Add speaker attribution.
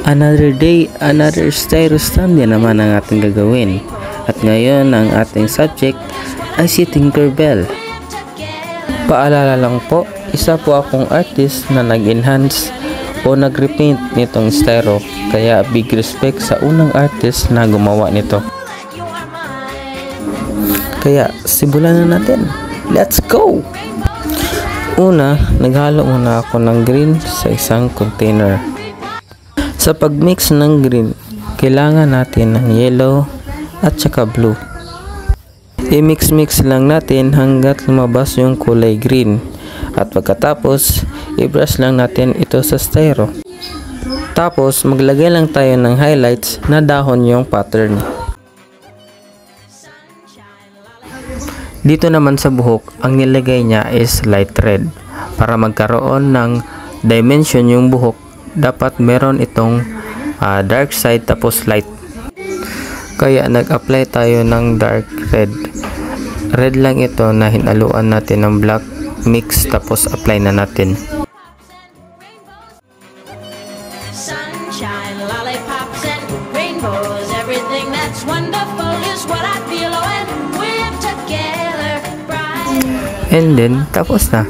Speaker 1: Another day, another styrostand din naman ang ating gagawin. At ngayon, ang ating subject ay si Tinkerbell. Paalala lang po, isa po akong artist na nag-enhance o nag-repaint nitong styro. Kaya big respect sa unang artist na gumawa nito. Kaya simulan na natin. Let's go! Una, naghalo muna ako ng green sa isang container. Sa pagmix ng green, kailangan natin ng yellow at saka blue. I-mix-mix lang natin hanggat lumabas yung kulay green. At pagkatapos, i-brush lang natin ito sa styro. Tapos, maglagay lang tayo ng highlights na dahon yung pattern. Dito naman sa buhok, ang nilagay niya is light red. Para magkaroon ng dimension yung buhok, dapat meron itong dark side tapos light. Kaya nag-apply tayo ng dark red. Red lang ito na hinaluan natin ng black mix tapos apply na natin.
Speaker 2: Sunshine, lollipops and rainbows, everything that's wonderful is what I feel when we're together.
Speaker 1: And then tapos na.